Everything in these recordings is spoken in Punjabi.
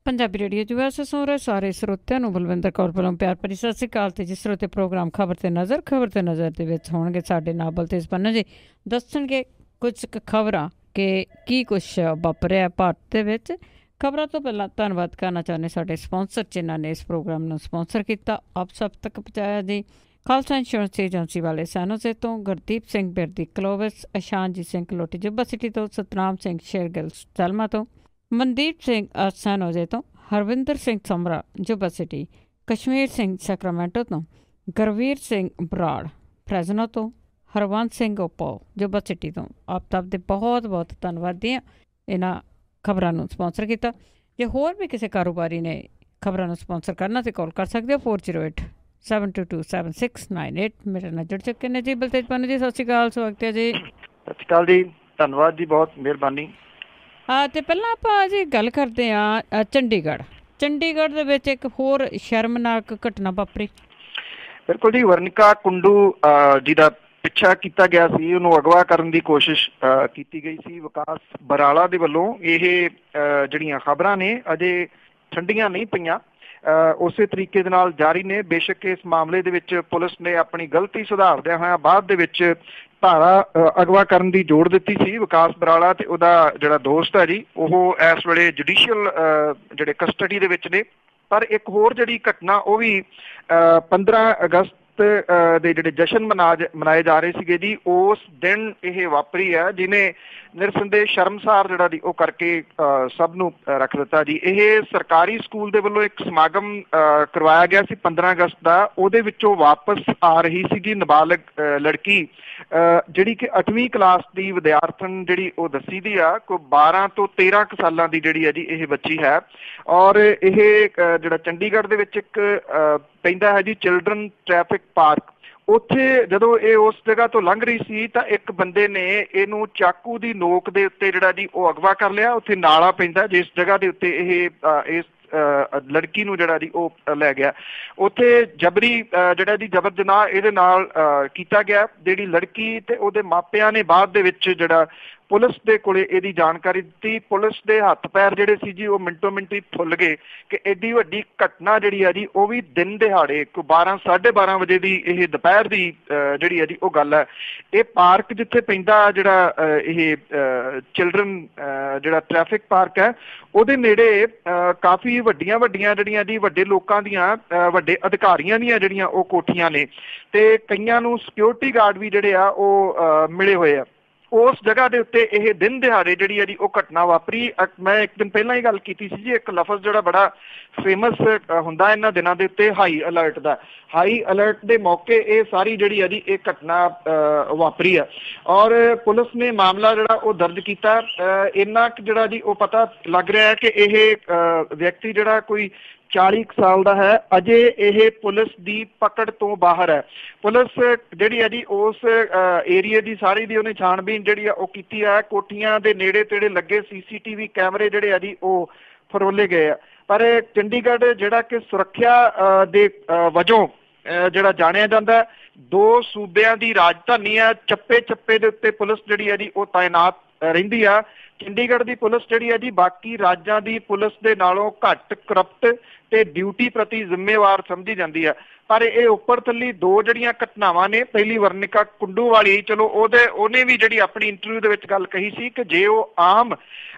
पंजाबी रेडियो जो है सुन रहे सारे ਸਰੋਤਿਆਂ ਨੂੰ ਬਲਵਿੰਦਰ ਕੌਰ ਵੱਲੋਂ ਪਿਆਰ ਭਰੀ ਸਤਿ ਸ਼੍ਰੀ ਅਕਾਲ। ਤੇ ਜਿਸ ਸਰੋਤੇ ਪ੍ਰੋਗਰਾਮ ਖਬਰ ਤੇ ਨਜ਼ਰ ਦੇ ਵਿੱਚ ਹੋਣਗੇ ਸਾਡੇ ਨਾਲ ਬਲਤੇਜ ਪੰਨੂ ਜੀ ਦੱਸਣਗੇ ਕੁਝ ਖਬਰਾਂ ਕਿ ਕੀ ਕੁਛ ਵਾਪਰਿਆ ਭਾਰਤ ਦੇ ਵਿੱਚ। ਖਬਰਾਂ ਤੋਂ ਪਹਿਲਾਂ ਧੰਨਵਾਦ ਕਰਨਾ ਚਾਹੁੰਦੇ ਸਾਡੇ ਸਪਾਂਸਰ ਜਿਨ੍ਹਾਂ ਨੇ ਇਸ ਪ੍ਰੋਗਰਾਮ ਨੂੰ ਸਪਾਂਸਰ ਕੀਤਾ ਆਪ ਸਭ ਤੱਕ ਪਹੁੰਚਾਇਆ ਜੀ। ਖਾਲਸਾ ਇੰਸ਼ੋਰੈਂਸ ਏਜੰਸੀ ਵਾਲੇ ਸੈਨੋਜ਼ੇ ਤੋਂ, ਗੁਰਦੀਪ ਸਿੰਘ ਬਿਰਦੀ ਕਲੋਵਿਸ, ਅਸ਼ਾਨਜੀਤ ਸਿੰਘ ਕਲੋਟੀ ਜੁੱਬਾ ਸਿਟੀ ਤੋਂ, ਸਤਨਾਮ ਸਿੰਘ ਸ਼ੇਰਗਿੱਲ ਸੈਲਮਾ ਤੋਂ, ਮਨਦੀਪ ਸਿੰਘ ਸੈਨੋਜ਼ੇ ਤੋਂ, ਹਰਵਿੰਦਰ ਸਿੰਘ ਸਮਰਾ ਜੁੱਬਾ ਸਿਟੀ, ਕਸ਼ਮੀਰ ਸਿੰਘ ਸੈਕਰਾਮੈਂਟੋ ਤੋਂ, ਗੁਰਵੀਰ ਸਿੰਘ ਬਰਾੜ ਫਰੈਜ਼ਨੋ ਤੋਂ, ਹਰਵੰਤ ਸਿੰਘ ਓਪੋ ਜੁੱਬਾ ਸਿਟੀ ਤੋਂ। ਆਪ ਸਭ ਦੇ ਬਹੁਤ ਬਹੁਤ ਧੰਨਵਾਦੀ ਹਾਂ ਇਹਨਾਂ ਖਬਰਾਂ ਨੂੰ ਸਪਾਂਸਰ ਕੀਤਾ। ਜੇ ਹੋਰ ਵੀ ਕਿਸੇ ਕਾਰੋਬਾਰੀ ਨੇ ਖਬਰਾਂ ਨੂੰ ਸਪਾਂਸਰ ਕਰਨਾ ਤਾਂ ਕਾਲ ਕਰ ਸਕਦੇ ਹੋ 4087227698। ਮੇਰੇ ਨਾਲ ਜੁੜ ਚੁੱਕੇ ਨੇ ਜੀ ਬਲਤੇਜ ਪੰਨੂ ਜੀ। ਸਤਿ ਸ਼੍ਰੀ ਅਕਾਲ, ਸਵਾਗਤ ਹੈ ਜੀ। ਸਤਿ ਸ਼੍ਰੀ ਅਕਾਲ ਜੀ, ਧੰਨਵਾਦ ਜੀ, ਬਹੁਤ ਮਿਹਰਬਾਨੀ। ਹਾਂ, ਅਤੇ ਪਹਿਲਾਂ ਆਪਾਂ ਜੀ ਗੱਲ ਕਰਦੇ ਹਾਂ ਚੰਡੀਗੜ੍ਹ ਦੇ ਵਿੱਚ ਇੱਕ ਹੋਰ ਸ਼ਰਮਨਾਕ ਘਟਨਾ ਵਾਪਰੀ। ਬਿਲਕੁਲ ਜੀ, ਵਰਨਿਕਾ ਕੁੰਡੂ ਜਿਹਦਾ ਪਿੱਛਾ ਕੀਤਾ ਗਿਆ ਸੀ, ਉਹਨੂੰ ਅਗਵਾ ਕਰਨ ਦੀ ਕੋਸ਼ਿਸ਼ ਕੀਤੀ ਗਈ ਸੀ। ਵਿਕਾਸ ਬਰਾਲਾ ਦੇ ਵੱਲੋਂ ਇਹ ਜਿਹੜੀਆਂ ਖਬਰਾਂ ਨੇ ਅਜੇ ਠੰਡੀਆਂ ਨਹੀਂ ਪਈਆਂ, ਉਸੇ ਤਰੀਕੇ ਦੇ ਨਾਲ ਜਾਰੀ ਨੇ। ਬੇਸ਼ੱਕ ਇਸ ਮਾਮਲੇ ਦੇ ਵਿੱਚ ਪੁਲਿਸ ਨੇ ਆਪਣੀ ਗਲਤੀ ਸੁਧਾਰਦਿਆਂ ਹੋਇਆਂ ਬਾਅਦ ਦੇ ਵਿੱਚ ਧਾਰਾ ਅਗਵਾ ਕਰਨ ਦੀ ਜੋੜ ਦਿੱਤੀ ਸੀ। ਵਿਕਾਸ ਬਰਾਲਾ ਤੇ ਉਹਦਾ ਜਿਹੜਾ ਦੋਸਤ ਹੈ ਜੀ, ਉਹ ਇਸ ਵੇਲੇ ਜੁਡੀਸ਼ੀਅਲ ਜਿਹੜੇ ਕਸਟਡੀ ਦੇ ਵਿੱਚ ਨੇ। ਪਰ ਇੱਕ ਹੋਰ ਜਿਹੜੀ ਘਟਨਾ ਉਹ ਵੀ 15 ਅਗਸਤ ਦੇ ਜਿਹੜੇ ਜਸ਼ਨ ਮਨਾਏ ਜਾ ਰਹੇ ਸੀਗੇ ਜੀ, ਉਸ ਦਿਨ ਇਹ ਵਾਪਰੀ ਹੈ, ਜਿਹਨੇ ਨਿਰਸੰਦੇਹ ਸ਼ਰਮਸਾਰ ਜਿਹੜਾ ਜੀ ਉਹ ਕਰਕੇ ਸਭ ਨੂੰ ਰੱਖ ਦਿੱਤਾ ਜੀ। ਇਹ ਸਰਕਾਰੀ ਸਕੂਲ ਦੇ ਵੱਲੋਂ ਇੱਕ ਸਮਾਗਮ ਕਰਵਾਇਆ ਗਿਆ ਸੀ 15 ਅਗਸਤ ਦਾ। ਉਹਦੇ ਵਿੱਚੋਂ ਵਾਪਸ ਆ ਰਹੀ ਸੀਗੀ ਨਾਬਾਲਗ ਲੜਕੀ, ਜਿਹੜੀ ਕਿ 8ਵੀਂ ਕਲਾਸ ਦੀ ਵਿਦਿਆਰਥਣ ਜਿਹੜੀ ਉਹ ਦੱਸੀ ਦੀ ਆ। ਕੋਈ 12 ਤੋਂ 13 ਕੁ ਸਾਲਾਂ ਦੀ ਜਿਹੜੀ ਹੈ ਜੀ ਇਹ ਬੱਚੀ ਹੈ। ਔਰ ਇਹ ਜਿਹੜਾ ਚੰਡੀਗੜ੍ਹ ਦੇ ਵਿੱਚ ਇੱਕ ਪੈਂਦਾ ਹੈ ਜੀ ਚਿਲਡਰਨ ਟ੍ਰੈਫਿਕ ਪਾਰਕ, ਉੱਥੇ ਜਦੋਂ ਇਹ ਉਸ ਜਗ੍ਹਾ ਤੋਂ ਲੰਘ ਰਹੀ ਸੀ ਤਾਂ ਇੱਕ ਬੰਦੇ ਨੇ ਇਹਨੂੰ ਚਾਕੂ ਦੀ ਨੋਕ ਦੇ ਉੱਤੇ ਜਿਹੜਾ ਜੀ ਉਹ ਅਗਵਾ ਕਰ ਲਿਆ। ਉੱਥੇ ਨਾਲਾ ਪੈਂਦਾ ਜਿਸ ਜਗ੍ਹਾ ਦੇ ਉੱਤੇ ਇਹ ਇਸ ਲੜਕੀ ਨੂੰ ਜਿਹੜਾ ਜੀ ਉਹ ਲੈ ਗਿਆ। ਉੱਥੇ ਜਬਰੀ ਜਿਹੜਾ ਜੀ ਜਬਰ ਜਨਾਹ ਇਹਦੇ ਨਾਲ ਕੀਤਾ ਗਿਆ। ਜਿਹੜੀ ਲੜਕੀ ਤੇ ਉਹਦੇ ਮਾਪਿਆਂ ਨੇ ਬਾਅਦ ਦੇ ਵਿੱਚ ਜਿਹੜਾ ਪੁਲਿਸ ਦੇ ਕੋਲੇ ਇਹਦੀ ਜਾਣਕਾਰੀ ਦਿੱਤੀ। ਪੁਲਿਸ ਦੇ ਹੱਥ ਪੈਰ ਜਿਹੜੇ ਸੀ ਜੀ ਉਹ ਮਿੰਟੋ ਮਿੰਟੀ ਫੁੱਲ ਗਏ ਕਿ ਐਡੀ ਵੱਡੀ ਘਟਨਾ ਜਿਹੜੀ ਆ ਜੀ ਉਹ ਵੀ ਦਿਨ ਦਿਹਾੜੇ 12 12:30 ਵਜੇ ਦੀ, ਇਹ ਦੁਪਹਿਰ ਦੀ ਜਿਹੜੀ ਆ ਜੀ ਉਹ ਗੱਲ ਹੈ। ਇਹ ਪਾਰਕ ਜਿੱਥੇ ਪੈਂਦਾ ਜਿਹੜਾ ਇਹ ਚਿਲਡਰਨ ਜਿਹੜਾ ਟ੍ਰੈਫਿਕ ਪਾਰਕ ਹੈ, ਉਹਦੇ ਨੇੜੇ ਕਾਫੀ ਵੱਡੀਆਂ ਜਿਹੜੀਆਂ ਜੀ ਵੱਡੇ ਲੋਕਾਂ ਦੀਆਂ, ਵੱਡੇ ਅਧਿਕਾਰੀਆਂ ਦੀਆਂ ਜਿਹੜੀਆਂ ਉਹ ਕੋਠੀਆਂ ਨੇ, ਤੇ ਕਈਆਂ ਨੂੰ ਸਿਕਿਉਰਿਟੀ ਗਾਰਡ ਵੀ ਜਿਹੜੇ ਆ ਉਹ ਮਿਲੇ ਹੋਏ ਆ। ਉਸ ਜਗ੍ਹਾ ਦੇ ਉੱਤੇ ਇਹ ਦਿਨ ਦਿਹਾੜੇ ਜਿਹੜੀ ਆ ਜੀ ਉਹ ਘਟਨਾ ਵਾਪਰੀ। ਮੈਂ ਇੱਕ ਦਿਨ ਪਹਿਲਾਂ ਹੀ ਗੱਲ ਕੀਤੀ ਸੀ ਜੀ, ਇੱਕ ਲਫ਼ਜ਼ ਜਿਹੜਾ ਬੜਾ ਫੇਮਸ ਹੁੰਦਾ ਇਹਨਾਂ ਦਿਨਾਂ ਦੇ ਉੱਤੇ, ਹਾਈ ਅਲਰਟ ਦਾ। ਹਾਈ ਅਲਰਟ ਦੇ ਮੌਕੇ ਇਹ ਸਾਰੀ ਜਿਹੜੀ ਆ ਜੀ ਇਹ ਘਟਨਾ ਵਾਪਰੀ ਆ। ਔਰ ਪੁਲਿਸ ਨੇ ਮਾਮਲਾ ਜਿਹੜਾ ਉਹ ਦਰਜ ਕੀਤਾ। ਇੰਨਾ ਕੁ ਜਿਹੜਾ ਜੀ ਉਹ ਪਤਾ ਲੱਗ ਰਿਹਾ ਹੈ ਕਿ ਇਹ ਵਿਅਕਤੀ ਜਿਹੜਾ ਕੋਈ 40 ਸਾਲ ਦਾ ਹੈ, ਅਜੇ ਇਹ ਪੁਲਿਸ ਦੀ ਪਕੜ ਤੋਂ ਬਾਹਰ ਹੈ। ਪੁਲਿਸ ਜਿਹੜੀ ਹੈ ਜੀ ਉਸ ਏਰੀਏ ਦੀ ਸਾਰੀ ਦੀ ਉਹਨੇ ਛਾਣਬੀਨ ਜਿਹੜੀ ਆ ਉਹ ਕੀਤੀ ਆ। ਕੋਠੀਆਂ ਦੇ ਨੇੜੇ ਤੇੜੇ ਲੱਗੇ CCTV ਕੈਮਰੇ ਜਿਹੜੇ ਆ ਜੀ ਉਹ ਫਰੋਲੇ ਗਏ ਆ। ਪਰ ਚੰਡੀਗੜ੍ਹ ਜਿਹੜਾ ਕਿ ਸੁਰੱਖਿਆ ਦੇ ਵਜੋਂ ਜਿਹੜਾ ਜਾਣਿਆ ਜਾਂਦਾ, 2 ਸੂਬਿਆਂ ਦੀ ਰਾਜਧਾਨੀ ਆ, ਚੱਪੇ ਚੱਪੇ ਦੇ ਉੱਤੇ ਪੁਲਿਸ ਜਿਹੜੀ ਹੈ ਜੀ ਉਹ ਤਾਇਨਾਤ ਰਹਿੰਦੀ ਆ। ਚੰਡੀਗੜ੍ਹ ਦੀ ਪੁਲਿਸ ਜਿਹੜੀ ਹੈ ਜੀ ਬਾਕੀ ਰਾਜਾਂ ਦੀ ਪੁਲਿਸ ਦੇ ਨਾਲੋਂ ਘੱਟ ਕਰਪਟ ਤੇ ਡਿਊਟੀ ਪ੍ਰਤੀ ਜ਼ਿੰਮੇਵਾਰ ਸਮਝੀ ਜਾਂਦੀ ਆ। ਪਰ ਇਹ ਉੱਪਰ ਥੱਲੀ 2 ਜਿਹੜੀਆਂ ਘਟਨਾਵਾਂ ਨੇ, ਪਹਿਲੀ ਵਰਨਿਕਾ ਕੁੰਡੂ ਵਾਲੀ, ਚਲੋ ਉਹਨੇ ਵੀ ਜਿਹੜੀ ਆਪਣੀ ਇੰਟਰਵਿਊ ਦੇ ਵਿੱਚ ਗੱਲ ਕਹੀ ਸੀ ਕਿ ਜੇ ਉਹ ਆਮ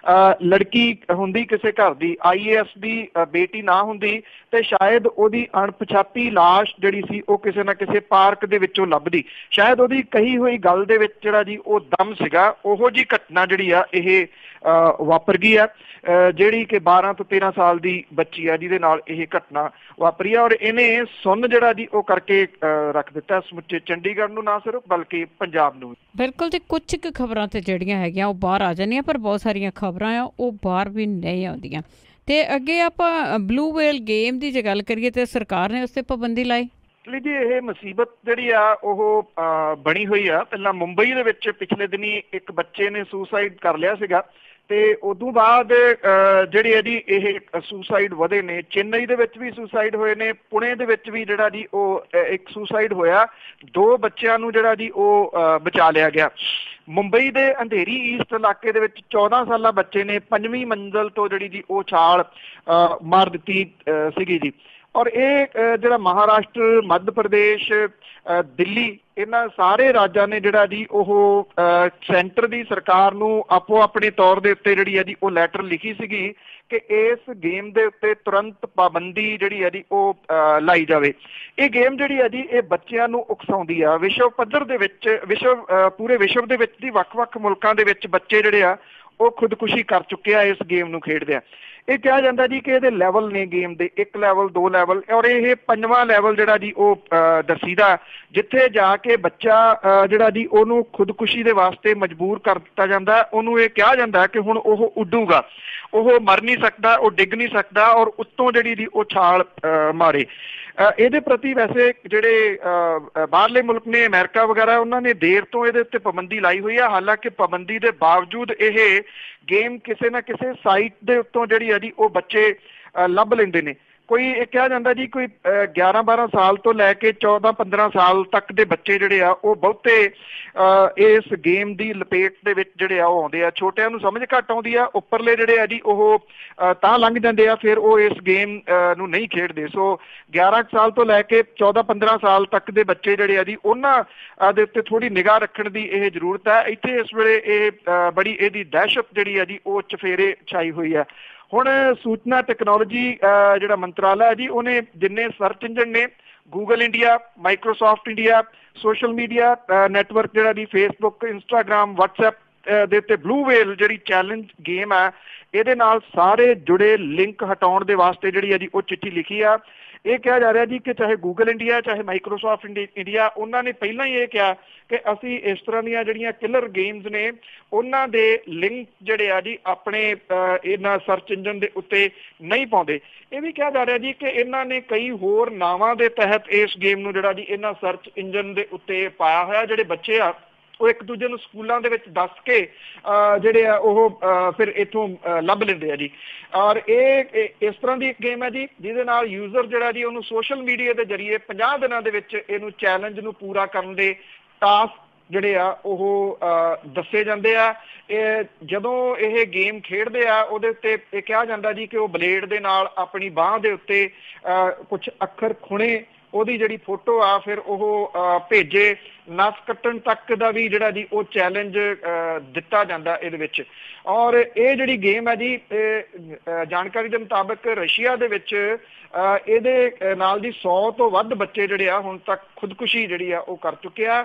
ਲੜਕੀ ਹੁੰਦੀ, ਕਿਸੇ ਘਰ ਦੀ IAS ਦੀ ਬੇਟੀ ਨਾ ਹੁੰਦੀ, ਤੇ ਸ਼ਾਇਦ ਉਹਦੀ ਅਣਪਛਾਤੀ ਲਾਸ਼ ਜਿਹੜੀ ਸੀ ਉਹ ਕਿਸੇ ਨਾ ਕਿਸੇ ਪਾਰਕ ਦੇ ਵਿੱਚੋਂ ਲੱਭਦੀ। ਸ਼ਾਇਦ ਉਹਦੀ ਕਹੀ ਹੋਈ ਗੱਲ ਦੇ ਵਿੱਚ ਜਿਹੜਾ ਜੀ ਉਹ ਦਮ ਸੀਗਾ। ਉਹੋ ਜਿਹੀ ਘਟਨਾ ਜਿਹੜੀ ਆ ਇਹ ਵਾਪਰ ਗਈ ਆ, ਜਿਹੜੀ ਕਿ 12 ਤੋਂ 13 ਸਾਲ ਦੀ ਬੱਚੀ ਆ ਜਿਹਦੇ ਨਾਲ ਇਹ ਘਟਨਾ ਵਾਪਰੀ ਆ। ਔਰ ਇਹਨੇ ਸੁੰਨ ਜਿਹੜਾ ਜੀ ਉਹ ਕਰਕੇ ਰੱਖ ਦਿੱਤਾ ਸਮੁੱਚੇ ਚੰਡੀਗੜ੍ਹ ਨੂੰ, ਨਾ ਸਿਰਫ ਬਲਕਿ ਪੰਜਾਬ ਨੂੰ। ਬਿਲਕੁਲ ਜੀ, ਕੁਛ ਕੁ ਖਬਰਾਂ ਤੇ ਜਿਹੜੀਆਂ ਹੈਗੀਆਂ ਉਹ ਬਾਹਰ ਆ ਜਾਂਦੀਆਂ, ਪਰ ਬਹੁਤ ਸਾਰੀਆਂ ਖਬਰਾਂ ਆ ਉਹ ਬਾਹਰ ਵੀ ਨਹੀਂ ਆਉਂਦੀਆਂ। ਤੇ ਅੱਗੇ ਆਪਾਂ ਬਲੂ ਵੇਲ ਗੇਮ ਦੀ ਜੇ ਗੱਲ ਕਰੀਏ ਤੇ ਸਰਕਾਰ ਨੇ ਉਸ ਤੇ ਪਾਬੰਦੀ ਲਾਈ। ਜੀ ਇਹ ਮੁਸੀਬਤ ਜਿਹੜੀ ਆ ਉਹ ਬਣੀ ਹੋਈ ਆ। ਪਹਿਲਾਂ ਮੁੰਬਈ ਦੇ ਵਿੱਚ ਪਿਛਲੇ ਦਿਨੀ ਇੱਕ ਬੱਚੇ ਨੇ ਸੁਸਾਈਡ ਕਰ ਲਿਆ ਸੀਗਾ। ਤੇ ਉਦੋਂ ਬਾਅਦ ਜਿਹੜੇ ਆ ਜੀ ਇਹ ਸੁਸਾਈਡ ਵਧੇ ਨੇ। ਚੇਨਈ ਦੇ ਵਿੱਚ ਵੀ ਸੁਸਾਈਡ ਹੋਏ ਨੇ, ਪੁਣੇ ਦੇ ਵਿੱਚ ਵੀ ਜਿਹੜਾ ਜੀ ਉਹ ਇੱਕ ਸੁਸਾਈਡ ਹੋਇਆ, 2 ਬੱਚਿਆਂ ਨੂੰ ਜਿਹੜਾ ਜੀ ਉਹ ਬਚਾ ਲਿਆ ਗਿਆ। ਮੁੰਬਈ ਦੇ ਅੰਧੇਰੀ ਈਸਟ ਇਲਾਕੇ ਦੇ ਵਿੱਚ 14 ਸਾਲਾ ਬੱਚੇ ਨੇ 5ਵੀਂ ਮੰਜ਼ਲ ਤੋਂ ਜਿਹੜੀ ਜੀ ਉਹ ਛਾਲ ਮਾਰ ਦਿੱਤੀ ਸੀਗੀ ਜੀ। ਔਰ ਇਹ ਜਿਹੜਾ ਮਹਾਰਾਸ਼ਟਰ, ਮੱਧ ਪ੍ਰਦੇਸ਼, ਦਿੱਲੀ, ਇਹਨਾਂ ਸਾਰੇ ਰਾਜਾਂ ਨੇ ਜਿਹੜਾ ਜੀ ਉਹ ਸੈਂਟਰ ਦੀ ਸਰਕਾਰ ਨੂੰ ਆਪੋ ਆਪਣੇ ਤੌਰ ਦੇ ਉੱਤੇ ਜਿਹੜੀ ਹੈ ਜੀ ਉਹ ਲੈਟਰ ਲਿਖੀ ਸੀਗੀ ਕਿ ਇਸ ਗੇਮ ਦੇ ਉੱਤੇ ਤੁਰੰਤ ਪਾਬੰਦੀ ਜਿਹੜੀ ਹੈ ਜੀ ਉਹ ਲਾਈ ਜਾਵੇ। ਇਹ ਗੇਮ ਜਿਹੜੀ ਹੈ ਜੀ ਇਹ ਬੱਚਿਆਂ ਨੂੰ ਉਕਸਾਉਂਦੀ ਆ। ਵਿਸ਼ਵ ਪੱਧਰ ਦੇ ਵਿੱਚ ਪੂਰੇ ਵਿਸ਼ਵ ਦੇ ਵਿੱਚ ਦੀ ਵੱਖ-ਵੱਖ ਮੁਲਕਾਂ ਦੇ ਵਿੱਚ ਬੱਚੇ ਜਿਹੜੇ ਆ ਉਹ ਖੁਦਕੁਸ਼ੀ ਕਰ ਚੁੱਕੇ ਆ ਇਸ ਗੇਮ ਨੂੰ ਖੇਡਦੇ ਆ। ਇਹ ਕਿਹਾ ਜਾਂਦਾ ਜੀ ਕਿ ਇਹਦੇ ਲੈਵਲ ਨੇ ਗੇਮ ਦੇ, 1 ਲੈਵਲ, 2 ਲੈਵਲ, ਔਰ ਇਹ 5ਵਾਂ ਲੈਵਲ ਜਿਹੜਾ ਜੀ ਉਹ ਦੱਸੀਦਾ, ਜਿੱਥੇ ਜਾ ਕੇ ਬੱਚਾ ਜਿਹੜਾ ਜੀ ਉਹਨੂੰ ਖੁਦਕੁਸ਼ੀ ਦੇ ਵਾਸਤੇ ਮਜਬੂਰ ਕਰ ਦਿੱਤਾ ਜਾਂਦਾ। ਉਹਨੂੰ ਇਹ ਕਿਹਾ ਜਾਂਦਾ ਕਿ ਹੁਣ ਉਹ ਉੱਡੂਗਾ, ਉਹ ਮਰ ਨਹੀਂ ਸਕਦਾ, ਉਹ ਡਿੱਗ ਨਹੀਂ ਸਕਦਾ, ਔਰ ਉੱਤੋਂ ਜਿਹੜੀ ਜੀ ਉਹ ਛਾਲ ਮਾਰੇ। ਇਹਦੇ ਪ੍ਰਤੀ ਵੈਸੇ ਜਿਹੜੇ ਬਾਹਰਲੇ ਮੁਲਕ ਨੇ, ਅਮਰੀਕਾ ਵਗੈਰਾ, ਉਹਨਾਂ ਨੇ ਦੇਰ ਤੋਂ ਇਹਦੇ ਉੱਤੇ ਪਾਬੰਦੀ ਲਾਈ ਹੋਈ ਆ। ਹਾਲਾਂਕਿ ਪਾਬੰਦੀ ਦੇ ਬਾਵਜੂਦ ਇਹ ਗੇਮ ਕਿਸੇ ਨਾ ਕਿਸੇ ਸਾਈਟ ਦੇ ਉੱਤੋਂ ਜਿਹੜੀ ਆ ਜੀ ਉਹ ਬੱਚੇ ਲੱਭ ਲੈਂਦੇ ਨੇ। ਕੋਈ ਇਹ ਕਿਹਾ ਜਾਂਦਾ ਜੀ ਕੋਈ 11-12 ਸਾਲ ਤੋਂ ਲੈ ਕੇ 14-15 ਸਾਲ ਤੱਕ ਦੇ ਬੱਚੇ ਜਿਹੜੇ ਆ ਉਹ ਬਹੁਤੇ ਇਸ ਗੇਮ ਦੀ ਲਪੇਟ ਦੇ ਵਿੱਚ ਜਿਹੜੇ ਆ ਉਹ ਆਉਂਦੇ ਆ। ਛੋਟਿਆਂ ਨੂੰ ਸਮਝ ਘੱਟ ਆਉਂਦੀ ਆ, ਉੱਪਰਲੇ ਜਿਹੜੇ ਆ ਜੀ ਉਹ ਤਾਂ ਲੰਘ ਜਾਂਦੇ ਆ, ਫਿਰ ਉਹ ਇਸ ਗੇਮ ਨੂੰ ਨਹੀਂ ਖੇਡਦੇ। ਸੋ 11 ਸਾਲ ਤੋਂ ਲੈ ਕੇ 14-15 ਸਾਲ ਤੱਕ ਦੇ ਬੱਚੇ ਜਿਹੜੇ ਆ ਜੀ ਉਹਨਾਂ ਦੇ ਉੱਤੇ ਥੋੜ੍ਹੀ ਨਿਗਾਹ ਰੱਖਣ ਦੀ ਇਹ ਜ਼ਰੂਰਤ ਹੈ। ਇੱਥੇ ਇਸ ਵੇਲੇ ਇਹ ਬੜੀ ਇਹਦੀ ਦਹਿਸ਼ਤ ਜਿਹੜੀ ਆ ਜੀ ਉਹ ਚਫੇਰੇ ਛਾਈ ਹੋਈ ਆ। ਹੁਣ ਸੂਚਨਾ ਟੈਕਨੋਲੋਜੀ ਜਿਹੜਾ ਮੰਤਰਾਲਾ ਹੈ ਜੀ, ਉਹਨੇ ਜਿੰਨੇ ਸਰਚ ਇੰਜਨ ਨੇ, Google India, Microsoft India, social media network ਜਿਹੜਾ ਜੀ ਫੇਸਬੁੱਕ, ਇੰਸਟਾਗ੍ਰਾਮ, ਵਟਸਐਪ ਦੇ ਉੱਤੇ ਬਲੂ ਵੇਲ ਜਿਹੜੀ ਚੈਲੰਜ ਗੇਮ ਆ, ਇਹਦੇ ਨਾਲ ਸਾਰੇ ਜੁੜੇ ਲਿੰਕ ਹਟਾਉਣ ਦੇ ਵਾਸਤੇ ਜਿਹੜੀ ਹੈ ਜੀ ਉਹ ਚਿੱਠੀ ਲਿਖੀ ਆ। ਇਹ ਕਿਹਾ ਜਾ ਰਿਹਾ ਜੀ ਕਿ ਚਾਹੇ ਗੂਗਲ ਇੰਡੀਆ, ਚਾਹੇ ਮਾਈਕਰੋਸਾਫਟ ਇੰਡੀਆ, ਉਹਨਾਂ ਨੇ ਪਹਿਲਾਂ ਹੀ ਇਹ ਕਿਹਾ ਕਿ ਅਸੀਂ ਇਸ ਤਰ੍ਹਾਂ ਦੀਆਂ ਜਿਹੜੀਆਂ ਕਿਲਰ ਗੇਮਸ ਨੇ ਉਹਨਾਂ ਦੇ ਲਿੰਕ ਜਿਹੜੇ ਆ ਜੀ ਆਪਣੇ ਇਹਨਾਂ ਸਰਚ ਇੰਜਨ ਦੇ ਉੱਤੇ ਨਹੀਂ ਪਾਉਂਦੇ। ਇਹ ਵੀ ਕਿਹਾ ਜਾ ਰਿਹਾ ਜੀ ਕਿ ਇਹਨਾਂ ਨੇ ਕਈ ਹੋਰ ਨਾਵਾਂ ਦੇ ਤਹਿਤ ਇਸ ਗੇਮ ਨੂੰ ਜਿਹੜਾ ਜੀ ਇਹਨਾਂ ਸਰਚ ਇੰਜਨ ਦੇ ਉੱਤੇ ਪਾਇਆ ਹੋਇਆ। ਜਿਹੜੇ ਬੱਚੇ ਆ ਉਹ ਇੱਕ ਦੂਜੇ ਨੂੰ ਸਕੂਲਾਂ ਦੇ ਵਿੱਚ ਦੱਸ ਕੇ ਜਿਹੜੇ ਆ ਉਹ ਫਿਰ ਇੱਥੋਂ ਲੱਭ ਲੈਂਦੇ ਆ ਜੀ। ਔਰ ਇਹ ਇਸ ਤਰ੍ਹਾਂ ਦੀ ਇੱਕ ਗੇਮ ਹੈ ਜੀ ਜਿਹਦੇ ਨਾਲ ਯੂਜ਼ਰ ਜਿਹੜਾ ਜੀ ਉਹਨੂੰ ਸੋਸ਼ਲ ਮੀਡੀਆ ਦੇ ਜ਼ਰੀਏ 50 ਦਿਨਾਂ ਦੇ ਵਿੱਚ ਇਹਨੂੰ ਚੈਲੰਜ ਨੂੰ ਪੂਰਾ ਕਰਨ ਦੇ ਟਾਸਕ ਜਿਹੜੇ ਆ ਉਹ ਦੱਸੇ ਜਾਂਦੇ ਆ। ਇਹ ਜਦੋਂ ਇਹ ਗੇਮ ਖੇਡਦੇ ਆ ਉਹਦੇ ਉੱਤੇ ਇਹ ਕਿਹਾ ਜਾਂਦਾ ਜੀ ਕਿ ਉਹ ਬਲੇਡ ਦੇ ਨਾਲ ਆਪਣੀ ਬਾਂਹ ਦੇ ਉੱਤੇ ਕੁਝ ਅੱਖਰ ਖੁਣੇ, ਉਹਦੀ ਜਿਹੜੀ ਫੋਟੋ ਆ ਫਿਰ ਉਹ ਭੇਜੇ, ਨਸ ਕੱਟਣ ਤੱਕ ਦਾ ਵੀ ਜਿਹੜਾ ਜੀ ਉਹ ਚੈਲੰਜ ਦਿੱਤਾ ਜਾਂਦਾ ਇਹਦੇ ਵਿੱਚ। ਔਰ ਇਹ ਜਿਹੜੀ ਗੇਮ ਹੈ ਜੀ ਜਾਣਕਾਰੀ ਦੇ ਮੁਤਾਬਕ ਰਸ਼ੀਆ ਦੇ ਵਿੱਚ ਇਹਦੇ ਨਾਲ ਦੀ 100 ਤੋਂ ਵੱਧ ਬੱਚੇ ਜਿਹੜੇ ਆ ਹੁਣ ਤੱਕ ਖੁਦਕੁਸ਼ੀ ਜਿਹੜੀ ਆ ਉਹ ਕਰ ਚੁੱਕੇ ਆ।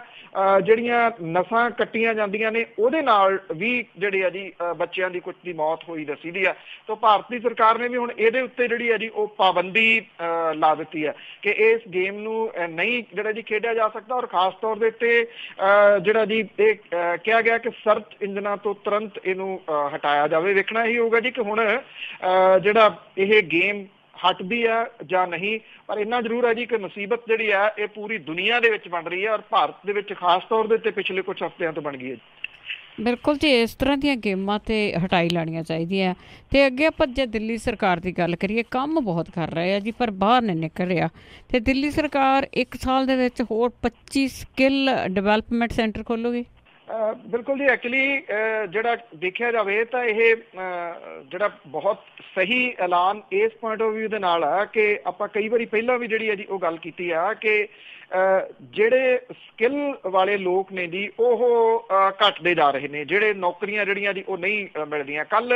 ਜਿਹੜੀਆਂ ਨਸਾਂ ਕੱਟੀਆਂ ਜਾਂਦੀਆਂ ਨੇ ਉਹਦੇ ਨਾਲ ਵੀ ਜਿਹੜੇ ਆ ਜੀ ਬੱਚਿਆਂ ਦੀ ਕੁਝ ਦੀ ਮੌਤ ਹੋਈ ਦੱਸੀ ਦੀ ਆ। ਤਾਂ ਭਾਰਤ ਦੀ ਸਰਕਾਰ ਨੇ ਵੀ ਹੁਣ ਇਹਦੇ ਉੱਤੇ ਜਿਹੜੀ ਆ ਜੀ ਉਹ ਪਾਬੰਦੀ ਲਾ ਦਿੱਤੀ ਆ ਕਿ ਇਸ ਗੇਮ ਨੂੰ ਨਹੀਂ ਜਿਹੜਾ ਜੀ ਖੇਡਿਆ ਜਾ ਸਕਦਾ। ਔਰ ਖਾਸ ਤੌਰ ਦੇ ਉੱਤੇ ਜਿਹੜਾ ਜੀ ਇਹ ਕਿਹਾ ਗਿਆ ਕਿ ਸਰਚ ਇੰਜਨਾਂ ਤੋਂ ਤੁਰੰਤ ਇਹਨੂੰ ਹਟਾਇਆ ਜਾਵੇ। ਵੇਖਣਾ ਇਹੀ ਹੋਊਗਾ ਜੀ ਕਿ ਹੁਣ ਜਿਹੜਾ ਇਹ ਗੇਮ ਹਟਦੀ ਆ ਜਾਂ ਨਹੀਂ। ਪਰ ਇੰਨਾ ਜ਼ਰੂਰ ਹੈ ਜੀ ਕਿ ਮੁਸੀਬਤ ਜਿਹੜੀ ਆ ਇਹ ਪੂਰੀ ਦੁਨੀਆ ਦੇ ਵਿੱਚ ਬਣ ਰਹੀ ਹੈ ਔਰ ਭਾਰਤ ਦੇ ਵਿੱਚ ਖਾਸ ਤੌਰ ਦੇ ਉੱਤੇ ਪਿਛਲੇ ਕੁਝ ਹਫ਼ਤਿਆਂ ਤੋਂ ਬਣ ਗਈ ਹੈ ਜੀ। ਬਿਲਕੁਲ ਜੀ, ਇਸ ਤਰ੍ਹਾਂ ਦੀਆਂ ਗੇਮਾਂ ਤੇ ਹਟਾਈ ਲਾਣੀਆਂ ਚਾਹੀਦੀਆਂ। ਤੇ ਅੱਗੇ ਆਪਾਂ ਜੇ ਦਿੱਲੀ ਸਰਕਾਰ ਦੀ ਗੱਲ ਕਰੀਏ, ਕੰਮ ਬਹੁਤ ਕਰ ਰਹੇ ਆ ਜੀ ਪਰ ਬਾਹਰ ਨਹੀਂ ਨਿਕਲ ਰਿਹਾ। ਤੇ ਦਿੱਲੀ ਸਰਕਾਰ 1 ਸਾਲ ਦੇ ਵਿੱਚ ਹੋਰ 25 ਸਕਿੱਲ ਡਿਵੈਲਪਮੈਂਟ ਸੈਂਟਰ ਖੋਲੂਗੀ। ਬਿਲਕੁਲ ਜੀ, ਐਕਚੁਅਲੀ ਜਿਹੜਾ ਦੇਖਿਆ ਜਾਵੇ ਤਾਂ ਇਹ ਜਿਹੜਾ ਬਹੁਤ ਸਹੀ ਐਲਾਨ ਇਸ ਪੁਆਇੰਟ ਆਫ ਵਿਊ ਦੇ ਨਾਲ ਆ ਕਿ ਆਪਾਂ ਕਈ ਵਾਰੀ ਪਹਿਲਾਂ ਵੀ ਜਿਹੜੀ ਹੈ ਜੀ ਉਹ ਗੱਲ ਕੀਤੀ ਆ ਕਿ ਜਿਹੜੇ ਸਕਿੱਲ ਵਾਲੇ ਲੋਕ ਨੇ ਜੀ ਉਹ ਘਟਦੇ ਜਾ ਰਹੇ ਨੇ। ਜਿਹੜੇ ਨੌਕਰੀਆਂ ਜਿਹੜੀਆਂ ਜੀ ਉਹ ਨਹੀਂ ਮਿਲਦੀਆਂ। ਕੱਲ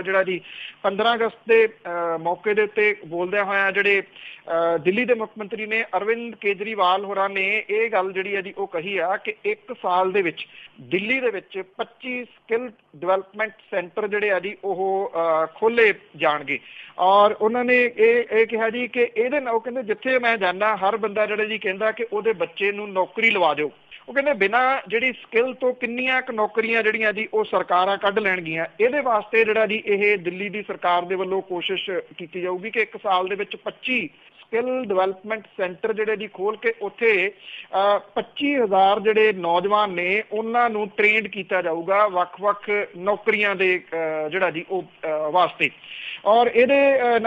ਜਿਹੜਾ ਜੀ 15 ਅਗਸਤ ਦੇ ਮੌਕੇ ਦੇ ਉੱਤੇ ਬੋਲਦਿਆਂ ਹੋਇਆ ਜਿਹੜੇ ਦਿੱਲੀ ਦੇ ਮੁੱਖ ਮੰਤਰੀ ਨੇ ਅਰਵਿੰਦ ਕੇਜਰੀਵਾਲ ਹੋਰਾਂ ਨੇ ਇਹ ਗੱਲ ਜਿਹੜੀ ਹੈ ਜੀ ਉਹ ਕਹੀ ਆ ਕਿ 1 ਸਾਲ ਦੇ ਵਿੱਚ ਦਿੱਲੀ ਦੇ ਵਿੱਚ 25 ਸਕਿੱਲ ਡਿਵੈਲਪਮੈਂਟ ਸੈਂਟਰ ਜਿਹੜੇ ਆ ਜੀ ਉਹ ਖੋਲੇ ਜਾਣਗੇ। ਔਰ ਉਹਨਾਂ ਨੇ ਇਹ ਕਿਹਾ ਜੀ ਕਿ ਇਹਦੇ ਨਾਲ ਉਹ ਕਹਿੰਦੇ ਜਿੱਥੇ ਮੈਂ ਜਾਂਦਾ ਹਰ ਬੰਦਾ ਜਿਹੜਾ ਜੀ ਕਹਿੰਦਾ ਕਿ ਉਹਦੇ ਬੱਚੇ ਨੂੰ ਨੌਕਰੀ ਲਵਾ ਦਿਓ। ਉਹ ਕਹਿੰਦੇ ਬਿਨਾਂ ਜਿਹੜੀ ਸਕਿੱਲ ਤੋਂ ਕਿੰਨੀਆਂ ਕੁ ਨੌਕਰੀਆਂ ਜਿਹੜੀਆਂ ਜੀ ਉਹ ਸਰਕਾਰਾਂ ਕੱਢ ਲੈਣਗੀਆਂ। ਇਹਦੇ ਵਾਸਤੇ ਜਿਹੜਾ ਜੀ ਇਹ ਦਿੱਲੀ ਦੀ ਸਰਕਾਰ ਦੇ ਵੱਲੋਂ ਕੋਸ਼ਿਸ਼ ਕੀਤੀ ਜਾਊਗੀ ਕਿ 1 ਸਾਲ ਦੇ ਵਿੱਚ 25 ਸਕਿੱਲ ਡਿਵੈਲਪਮੈਂਟ ਸੈਂਟਰ ਜਿਹੜੇ ਜੀ ਖੋਲ ਕੇ ਉੱਥੇ 25,000 ਜਿਹੜੇ ਨੌਜਵਾਨ ਨੇ ਉਹਨਾਂ ਨੂੰ ਟ੍ਰੇਨਡ ਕੀਤਾ ਜਾਊਗਾ ਵੱਖ-ਵੱਖ ਨੌਕਰੀਆਂ ਦੇ ਜਿਹੜਾ ਜੀ ਉਹ ਵਾਸਤੇ। ਔਰ ਇਹਦੇ